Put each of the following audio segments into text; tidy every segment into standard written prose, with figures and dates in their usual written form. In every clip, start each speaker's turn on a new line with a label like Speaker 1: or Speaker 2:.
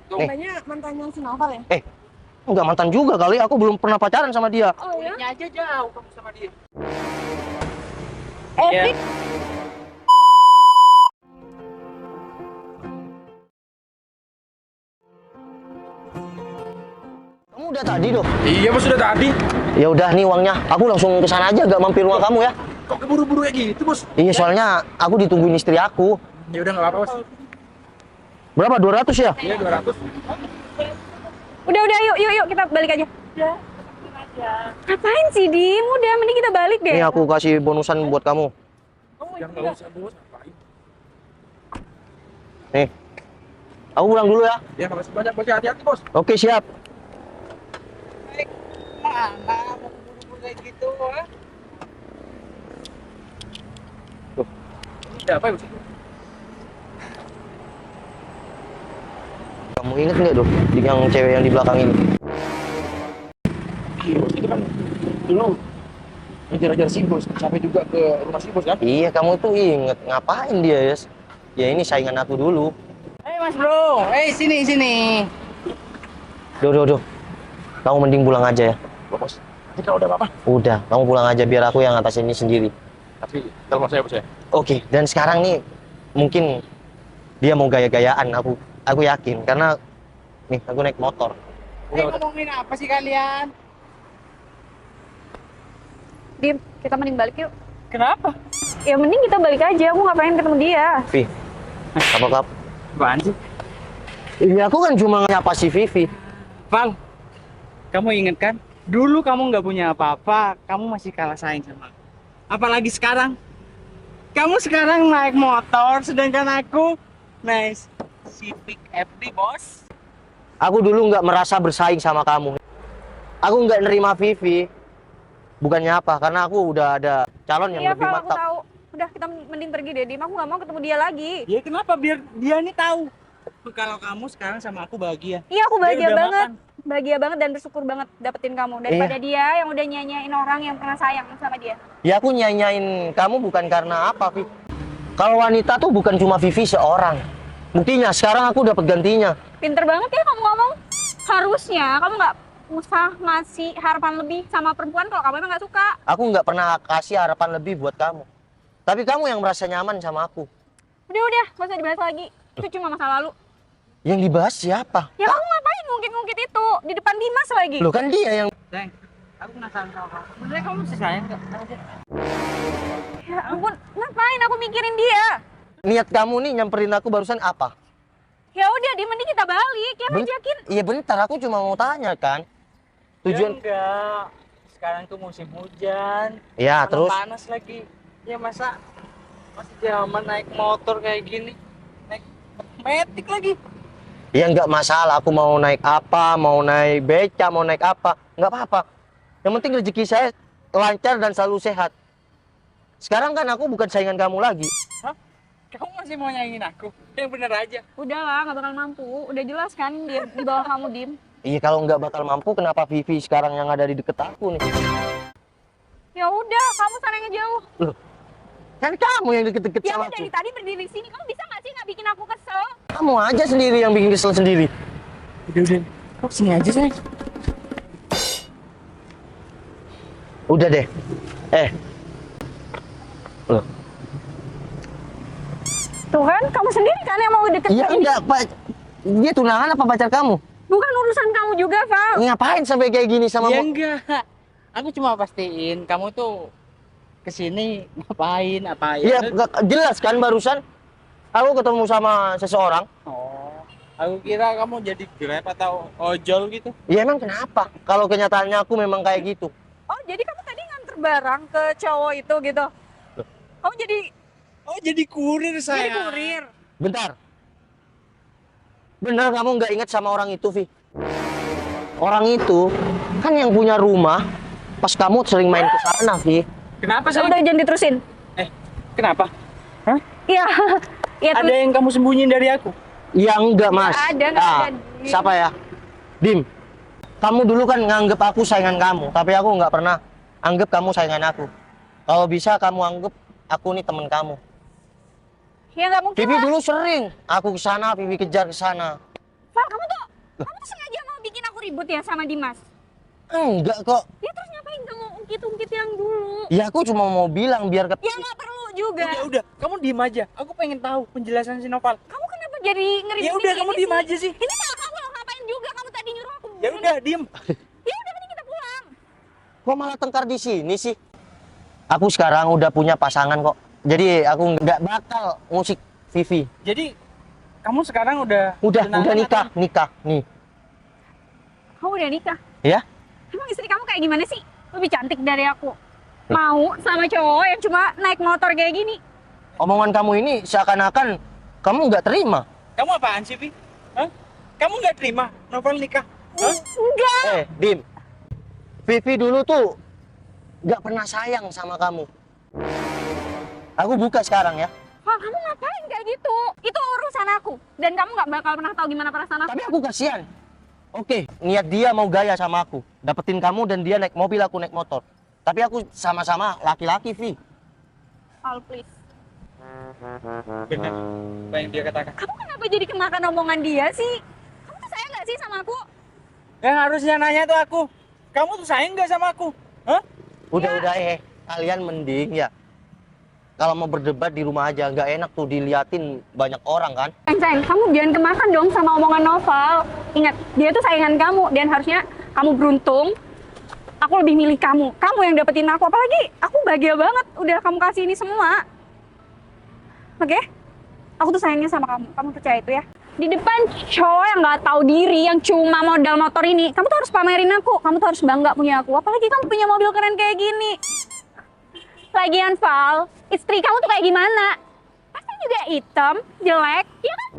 Speaker 1: Mbaknya mantannya si Novel ya?
Speaker 2: Enggak mantan juga kali, aku belum pernah pacaran sama dia.
Speaker 1: Oh ya?
Speaker 3: Kulitnya aja jauh kamu sama dia.
Speaker 1: Epic.
Speaker 2: Kamu udah tadi doh?
Speaker 3: Iya mas sudah tadi.
Speaker 2: Ya udah nih uangnya, aku langsung ke sana aja, gak mampir rumah kamu ya.
Speaker 3: Kok keburu-buru kayak gitu bos?
Speaker 2: Iya soalnya aku ditungguin istri aku.
Speaker 3: Ya udah nggak apa-apa bos.
Speaker 2: Berapa? 200 ya?
Speaker 3: Iya 200.
Speaker 1: Udah yuk kita balik aja. Ngapain sih Dim? Udah mending kita balik deh.
Speaker 2: Ini aku kasih bonusan buat kamu.
Speaker 3: Yang nggak usah bos. Ngapain?
Speaker 2: Nih, aku pulang dulu ya.
Speaker 3: Ya nggak usah banyak bos. Hati-hati bos.
Speaker 2: Oke siap.
Speaker 3: Mana mau keburu-buru kayak gitu? Ah? Tuh. Ini apa ya bos?
Speaker 2: Kamu inget nggak doh, yang cewek yang di belakang ini?
Speaker 3: Iya bos itu kan dulu ngejar-ngejar si bos. Sampai juga ke rumah si bos kan?
Speaker 2: Iya, kamu tuh inget ngapain dia ya? Ya ini saingan aku dulu.
Speaker 3: Mas bro, sini.
Speaker 2: Doh. Kamu mending pulang aja ya.
Speaker 3: Bos, nanti kalau udah apa-apa.
Speaker 2: Udah, kamu pulang aja biar aku yang ngatasin ini sendiri.
Speaker 3: Tapi telepon saya bos ya.
Speaker 2: Oke, dan sekarang nih mungkin dia mau gaya-gayaan, aku yakin karena nih aku naik motor.
Speaker 3: Udah. Ngomongin apa sih kalian?
Speaker 1: Dim, kita mending balik yuk.
Speaker 3: Kenapa?
Speaker 1: Ya mending kita balik aja, aku nggak pengen ketemu dia.
Speaker 2: Vi, apa?
Speaker 3: Apaan sih?
Speaker 2: Iya, aku kan cuma nyapa si Vivi.
Speaker 4: Val, kamu inget kan? Dulu kamu nggak punya apa-apa, kamu masih kalah saing sama aku. Apalagi sekarang, kamu sekarang naik motor, sedangkan aku naik Civic FD, bos.
Speaker 2: Aku dulu nggak merasa bersaing sama kamu. Aku nggak nerima Vivi. Bukannya apa, karena aku udah ada calon yang
Speaker 1: Iya
Speaker 2: lebih
Speaker 1: Val, aku
Speaker 2: mantap.
Speaker 1: tahu. Udah kita mending pergi deh Dim, aku nggak mau ketemu dia lagi.
Speaker 4: Ya kenapa? Biar dia nih tahu. Kalau kamu sekarang sama aku bahagia.
Speaker 1: Iya aku
Speaker 4: Dia
Speaker 1: bahagia
Speaker 4: udah
Speaker 1: banget.
Speaker 4: makan.
Speaker 1: Bahagia banget dan bersyukur banget dapetin kamu daripada dia yang udah nyanyain orang yang pernah sayang sama dia.
Speaker 2: Ya aku nyanyain kamu bukan karena apa, Vi. Kalau wanita tuh bukan cuma Vivi seorang. Buktinya sekarang aku dapat gantinya.
Speaker 1: Pinter banget ya kamu ngomong. Harusnya kamu nggak usah ngasih harapan lebih sama perempuan kalau kamu emang nggak suka.
Speaker 2: Aku nggak pernah kasih harapan lebih buat kamu. Tapi kamu yang merasa nyaman sama aku.
Speaker 1: Udah, gak usah dibahas lagi. Itu cuma masa lalu.
Speaker 2: Yang dibahas siapa?
Speaker 1: Ya kamu ngapain ngungkit-ngungkit itu di depan Dimas lagi?
Speaker 2: Loh kan dia yang...
Speaker 4: Sayang, aku penasaran sama kamu. Sebenarnya kamu masih sayang nggak?
Speaker 1: Ya ampun, ngapain aku mikirin dia?
Speaker 2: Niat kamu nih nyamperin aku barusan apa?
Speaker 1: Ya udah, Dim, mending kita balik. Ya ngajakin.
Speaker 2: Iya bentar, aku cuma mau tanya kan. Tujuan...
Speaker 4: Ya enggak. Sekarang tuh musim hujan.
Speaker 2: Ya, terus?
Speaker 4: Panas lagi. Ya masa masih zaman naik motor kayak gini. Naik metik lagi.
Speaker 2: Ya nggak masalah, aku mau naik apa, mau naik beca, mau naik apa, nggak apa-apa. Yang penting rezeki saya lancar dan selalu sehat. Sekarang kan aku bukan saingan kamu lagi.
Speaker 4: Hah? Kamu masih mau nyanyiin aku? Yang bener aja.
Speaker 1: Udah lah, nggak bakal mampu. Udah jelas kan dia di bawah kamu, Dim.
Speaker 2: Iya kalau nggak bakal mampu, kenapa Vivi sekarang yang ada di deket aku nih?
Speaker 1: Ya udah, kamu sana yang jauh.
Speaker 2: Loh, kan kamu yang deket-deket
Speaker 1: Ya
Speaker 2: sama
Speaker 1: udah,
Speaker 2: aku.
Speaker 1: dari tadi berdiri di sini, kamu bisa nggak sih nggak bikin aku kesel?
Speaker 2: Kamu aja sendiri yang bikin kesel sendiri.
Speaker 4: Udah. Kok sini aja sih?
Speaker 2: Udah deh. Loh,
Speaker 1: Tuh kan, kamu sendiri kan yang mau deket
Speaker 2: iya
Speaker 1: sama dia.
Speaker 2: enggak, Pak. Dia tunangan apa pacar kamu?
Speaker 1: Bukan urusan kamu juga, Val.
Speaker 2: Ngapain sampai kayak gini sama
Speaker 4: Ya enggak. Aku cuma pastiin kamu tuh kesini ngapain, apain.
Speaker 2: Iya, jelas kan barusan aku ketemu sama seseorang.
Speaker 4: Oh, aku kira kamu jadi Grab atau ojol gitu.
Speaker 2: Ya emang kenapa? Kalau kenyataannya aku memang kayak gitu.
Speaker 1: Oh, jadi kamu tadi nganter barang ke cowok itu gitu? Kamu jadi
Speaker 4: Oh, jadi kurir saya.
Speaker 1: kurir?
Speaker 2: Bentar. Bener kamu nggak ingat sama orang itu, Vi? Orang itu kan yang punya rumah pas kamu sering main ke sana, Vi.
Speaker 4: Kenapa sih?
Speaker 1: Udah jangan diterusin.
Speaker 4: Kenapa? Hah?
Speaker 1: Iya. Iya
Speaker 4: Ada yang kamu sembunyiin dari aku?
Speaker 2: Ya enggak, Mas.
Speaker 1: Nggak ada, Dim.
Speaker 2: Siapa ya? Dim. Kamu dulu kan nganggep aku saingan kamu, tapi aku nggak pernah anggap kamu saingan aku. Kalau bisa kamu anggap aku nih temen kamu.
Speaker 1: Ya nggak mungkin
Speaker 2: Vivi
Speaker 1: lah.
Speaker 2: dulu sering aku ke sana, Vivi kejar ke sana.
Speaker 1: Val, Kamu tuh sengaja mau bikin aku ribut ya sama Dimas?
Speaker 2: Enggak kok.
Speaker 1: Ya terus ngapain kamu ungkit-ungkit yang dulu?
Speaker 2: Ya aku cuma mau bilang biar
Speaker 1: Ya nggak perlu juga.
Speaker 4: Udah, kamu diem aja. Aku pengen tahu penjelasan si Noval.
Speaker 1: Kamu kenapa jadi ngeributin
Speaker 4: Ya udah,
Speaker 1: gini
Speaker 4: kamu
Speaker 1: sih?
Speaker 4: diem aja sih.
Speaker 1: Ini salah kamu loh, ngapain juga kamu tadi nyuruh aku.
Speaker 4: Ya udah, diem.
Speaker 1: Ya udah, mending kita pulang.
Speaker 2: kok malah tengkar di sini sih. Aku sekarang udah punya pasangan kok. Jadi aku nggak bakal ngusik Vivi.
Speaker 4: Jadi kamu sekarang udah
Speaker 2: Udah nikah, nikah nih.
Speaker 1: Kamu udah nikah?
Speaker 2: Ya?
Speaker 1: Emang istri kamu kayak gimana sih? Lebih cantik dari aku. Mau sama cowok yang cuma naik motor kayak gini?
Speaker 2: Omongan kamu ini seakan-akan kamu nggak terima.
Speaker 4: Kamu apaan sih, Vi? Hah? Kamu nggak terima Novel nikah? Hah?
Speaker 1: Enggak.
Speaker 2: Dim. Vivi dulu tuh nggak pernah sayang sama kamu. Aku buka sekarang ya.
Speaker 1: Wah, kamu ngapain kayak gitu? Itu urusan aku. Dan kamu nggak bakal pernah tahu gimana perasaan aku.
Speaker 2: Tapi aku kasihan. Oke, niat dia mau gaya sama aku. Dapetin kamu dan dia naik mobil, aku naik motor. Tapi aku sama-sama laki-laki, Vi.
Speaker 1: Al, please.
Speaker 4: Benar. Apa yang dia katakan?
Speaker 1: Kamu kenapa jadi kemakan omongan dia sih? Kamu tuh sayang nggak sih sama aku?
Speaker 4: Yang harusnya nanya tuh aku. Kamu tuh sayang nggak sama aku? Hah?
Speaker 2: Udah, kalian mending ya. Kalau mau berdebat di rumah aja, nggak enak tuh diliatin banyak orang kan.
Speaker 1: Sayang, kamu jangan kemakan dong sama omongan Noval. Ingat, dia tuh sayangan kamu. Dan harusnya kamu beruntung. Aku lebih milih kamu. Kamu yang dapetin aku. Apalagi aku bahagia banget udah kamu kasih ini semua. Oke? Aku tuh sayangnya sama kamu. Kamu percaya itu ya? Di depan cowok yang nggak tahu diri, yang cuma modal motor ini, kamu tuh harus pamerin aku. Kamu tuh harus bangga punya aku. Apalagi kamu punya mobil keren kayak gini. Lagian Val, istri kamu tuh kayak gimana? Pasti juga hitam, jelek, ya kan?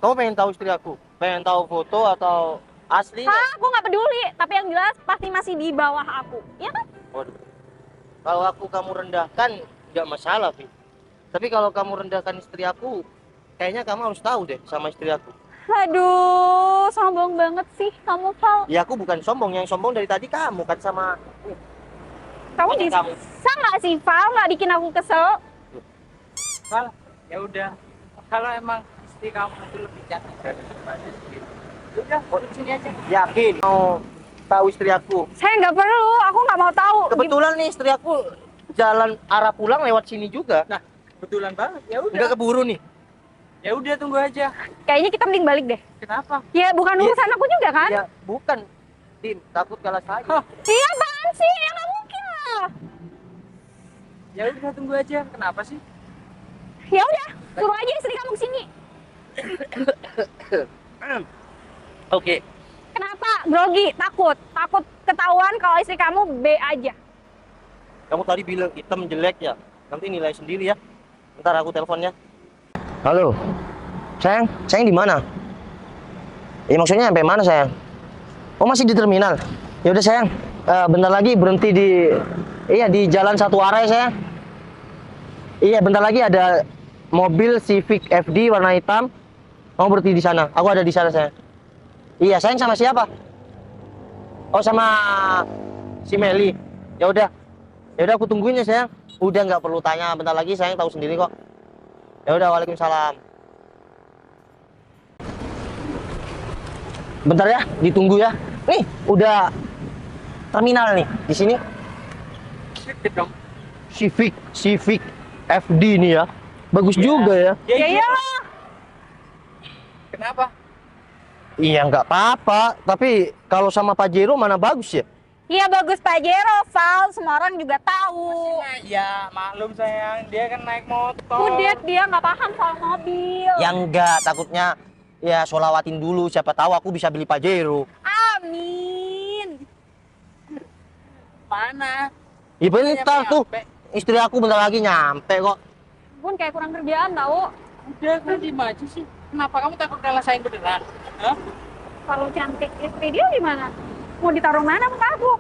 Speaker 2: Kamu pengen tahu istri aku? Pengen tahu foto atau asli?
Speaker 1: Hah, aku nggak peduli. Tapi yang jelas pasti masih di bawah aku, ya kan?
Speaker 2: Waduh. Kalau aku kamu rendahkan, nggak masalah, Vi. Tapi kalau kamu rendahkan istri aku, kayaknya kamu harus tahu deh sama istri aku.
Speaker 1: Aduh, sombong banget sih kamu, Val.
Speaker 2: Ya aku bukan sombong, yang sombong dari tadi kamu kan sama...
Speaker 1: Kamu
Speaker 2: Ini
Speaker 1: bisa
Speaker 2: kamu.
Speaker 1: nggak sih, Val? Nggak bikin aku kesel?
Speaker 4: Val, ya udah. Kalau emang istri kamu itu lebih cantik daripada istri, udah, di sini aja.
Speaker 2: Yakin mau tahu istri aku?
Speaker 1: Saya nggak perlu, aku nggak mau tahu.
Speaker 2: Kebetulan nih istri aku jalan arah pulang lewat sini juga.
Speaker 4: Nah, kebetulan banget. Ya
Speaker 2: Nggak
Speaker 4: udah.
Speaker 2: keburu nih.
Speaker 4: Ya udah, tunggu aja.
Speaker 1: Kayaknya kita mending balik deh.
Speaker 4: Kenapa?
Speaker 1: Ya, bukan
Speaker 2: Iya.
Speaker 1: urusan aku juga kan?
Speaker 2: Ya bukan, Dim. Takut kalah saing.
Speaker 4: Hah?
Speaker 1: Iya, apaan sih? Ya nggak mungkin lah.
Speaker 4: Ya udah, tunggu aja. Kenapa sih?
Speaker 1: Ya udah, suruh aja istri kamu kesini.
Speaker 2: Oke.
Speaker 1: Kenapa? Grogi, takut. Takut ketahuan kalau istri kamu B aja.
Speaker 2: Kamu tadi bilang hitam jelek ya. Nanti nilai sendiri ya. Ntar aku teleponnya. Halo. Sayang di mana? Maksudnya sampai mana sayang? Oh masih di terminal. Ya udah sayang. Bentar lagi berhenti di jalan satu arah ya sayang. Iya bentar lagi ada mobil Civic FD warna hitam. Kamu berhenti di sana. Aku ada di sana sayang. Iya sayang sama siapa? Oh sama si Meli. Ya udah aku tungguin ya sayang. Udah nggak perlu tanya. Bentar lagi sayang tahu sendiri kok. Ya udah waalaikumsalam. Bentar ya, ditunggu ya. Nih, udah terminal nih di sini.
Speaker 4: Sedikit dong.
Speaker 2: Civic FD nih ya. Bagus juga ya.
Speaker 1: Ya iyalah.
Speaker 4: Kenapa?
Speaker 2: Iya nggak apa-apa. Tapi kalau sama Pajero mana bagus ya?
Speaker 1: Iya bagus Pajero, Val. Semua orang juga tahu.
Speaker 4: Nah, ya maklum sayang, dia kan naik motor.
Speaker 1: Udah, dia nggak paham soal mobil.
Speaker 2: Ya enggak, takutnya ya sholawatin dulu. Siapa tahu aku bisa beli Pajero.
Speaker 1: Amin.
Speaker 4: Mana?
Speaker 2: Ya bentar tuh. Istri aku bentar lagi nyampe kok.
Speaker 1: Pun kayak kurang kerjaan tau.
Speaker 4: Udah, kan diem aja sih. Kenapa kamu takut kalah saing beneran? Hah?
Speaker 1: Kalau cantik istri dia gimana? Mau ditaruh mana muka aku?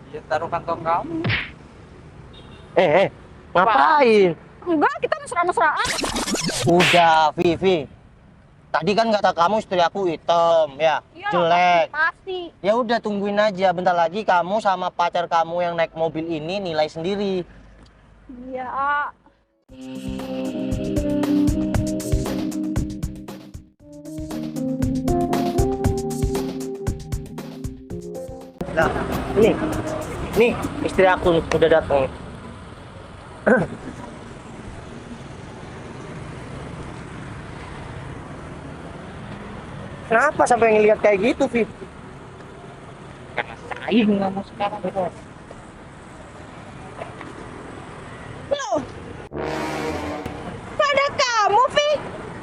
Speaker 4: Ya taruh kantong kamu.
Speaker 2: Ngapain?
Speaker 1: Enggak, kita mesra-mesraan.
Speaker 2: Udah, Vivi. Tadi kan kata kamu istri aku hitam, ya,
Speaker 1: Iya,
Speaker 2: jelek.
Speaker 1: Pasti.
Speaker 2: Ya udah tungguin aja, bentar lagi kamu sama pacar kamu yang naik mobil ini nilai sendiri.
Speaker 1: Iya.
Speaker 2: Nah, ini. Nih, istri aku udah datang. Kenapa sampai ngelihat kayak gitu, Viv?
Speaker 4: Karena sayang kamu sekarang itu.
Speaker 5: Loh, pada kamu, Vi.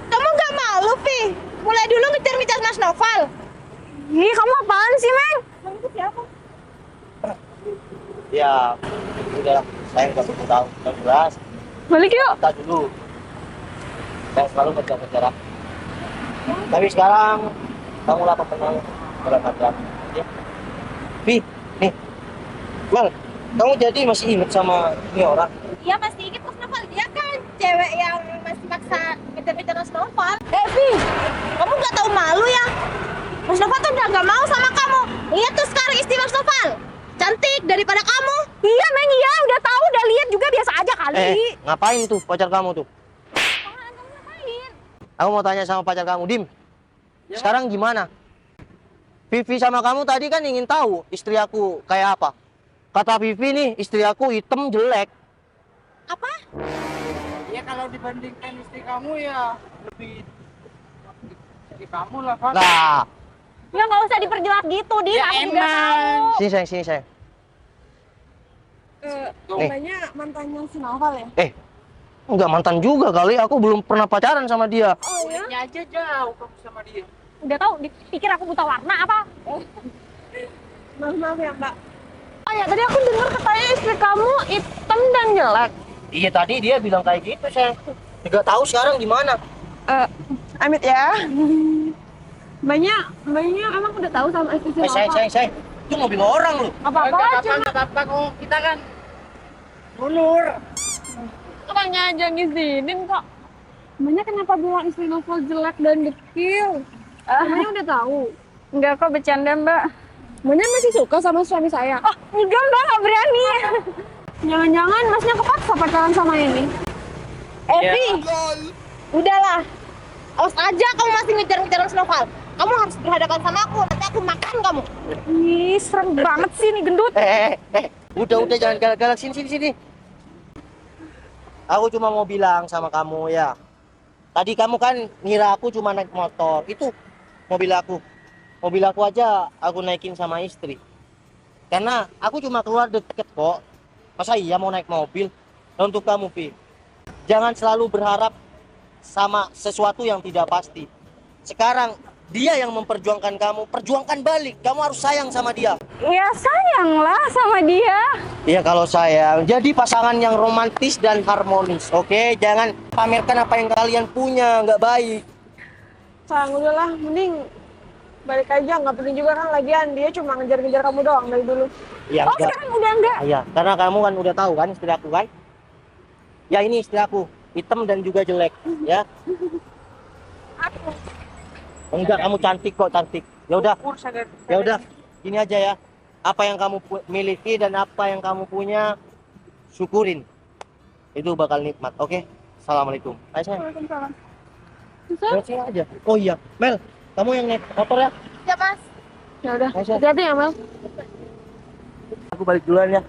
Speaker 5: Kamu nggak malu, Vi? Mulai dulu ngejar-ngejar Mas Noval.
Speaker 1: Ih, kamu apaan sih, Meng?
Speaker 5: Kamu itu siapa?
Speaker 2: Ya, udah saya nggak perlu tahu. Yang jelas,
Speaker 1: Balik yuk.
Speaker 2: kita dulu. Saya selalu ngejar-ngejar aku. Tapi sekarang kamu lah pemenang dalam hati aku. Ya. Vi, nih, Mal, kamu jadi masih ingat sama ini orang?
Speaker 5: Iya, masih ingat Mas Noval. Dia kan cewek yang masih maksa ngejar-ngejar Mas Noval. Vi, kamu nggak tahu malu ya? Mas Noval tuh udah nggak mau sama kamu. Lihat tuh sekarang istri Mas Noval. Cantik daripada kamu.
Speaker 1: Iya, Meng, iya. Udah tahu, udah lihat juga biasa aja kali.
Speaker 2: Ngapain tuh pacar kamu tuh?
Speaker 1: Kamu ngapain?
Speaker 2: Aku mau tanya sama pacar kamu, Dim. Sekarang gimana? Vivi sama kamu tadi kan ingin tahu istri aku kayak apa. Kata Vivi nih, istri aku hitam jelek.
Speaker 5: Apa?
Speaker 4: Ya kalau dibandingkan istri kamu ya lebih istri kamu lah, Pak.
Speaker 2: Nah,
Speaker 1: Ya nggak usah diperjelas gitu, Din.
Speaker 4: Ya,
Speaker 1: Aku juga
Speaker 4: emang.
Speaker 1: tahu.
Speaker 2: sini sayang, sini sayang. Nih.
Speaker 5: Mbaknya mantannya si Noval ya?
Speaker 2: Enggak mantan juga kali, aku belum pernah pacaran sama dia.
Speaker 5: Oh ya?
Speaker 4: Kulitnya aja jauh kamu sama dia.
Speaker 1: Udah tahu, dipikir aku buta warna apa?
Speaker 5: Maaf ya, Mbak.
Speaker 1: Oh ya, tadi aku dengar katanya istri kamu hitam dan jelek.
Speaker 2: Iya tadi dia bilang kayak gitu, sayang. Nggak tahu sekarang gimana.
Speaker 5: Amit ya. Mbaknya emang udah tahu sama istri si
Speaker 2: Sayang,
Speaker 5: Noval?
Speaker 2: sayang. Itu mobil orang loh.
Speaker 1: Apa-apa aja.
Speaker 4: Nggak apa-apa kok. Kita kan dulur.
Speaker 1: Tanya aja ngizinin kok.
Speaker 5: Mbaknya kenapa bilang istri Noval jelek dan dekil? Mbaknya udah tahu.
Speaker 1: Enggak kok, bercanda, Mbak.
Speaker 5: Mbaknya masih suka sama suami saya?
Speaker 1: Oh, enggak, Mbak, nggak berani.
Speaker 5: Jangan-jangan masnya kepaksa pacaran sama ini? Evi, udahlah. Awas aja kamu masih ngejar-ngejar Mas Noval. Kamu harus berhadapan sama aku, nanti aku makan kamu.
Speaker 1: Ih, serem banget sih nih gendut.
Speaker 2: Udah jangan galak-galak, sini. Aku cuma mau bilang sama kamu ya. Tadi kamu kan ngira aku cuma naik motor. Itu mobil aku. Mobil aku aja aku naikin sama istri. Karena aku cuma keluar deket kok. Masa iya mau naik mobil? Dan untuk kamu, Pi, jangan selalu berharap sama sesuatu yang tidak pasti. Sekarang dia yang memperjuangkan kamu, perjuangkan balik. Kamu harus sayang sama dia.
Speaker 1: Ya sayanglah sama dia.
Speaker 2: Iya kalau sayang, jadi pasangan yang romantis dan harmonis, oke? Jangan pamerkan apa yang kalian punya, nggak baik.
Speaker 5: Sayang udahlah, mending balik aja, nggak penting juga kan lagian dia cuma ngejar-ngejar kamu doang dari dulu.
Speaker 2: Ya
Speaker 1: Oh,
Speaker 2: enggak.
Speaker 1: sekarang udah enggak.
Speaker 2: Iya, karena kamu kan udah tahu kan istri aku kan? Ya ini istri aku, hitam dan juga jelek, ya. Enggak, kamu cantik kok, cantik. Ya udah, gini aja ya. Apa yang kamu miliki dan apa yang kamu punya, syukurin. Itu bakal nikmat, oke? Assalamualaikum. Ayo sayang.
Speaker 5: Waalaikumsalam.
Speaker 2: Sini aja. Oh iya, Mel, kamu yang naik motor ya?
Speaker 5: Ya Mas. Ya udah,
Speaker 2: Ayo, sayang.
Speaker 5: hati-hati ya Mel.
Speaker 2: Aku balik duluan ya.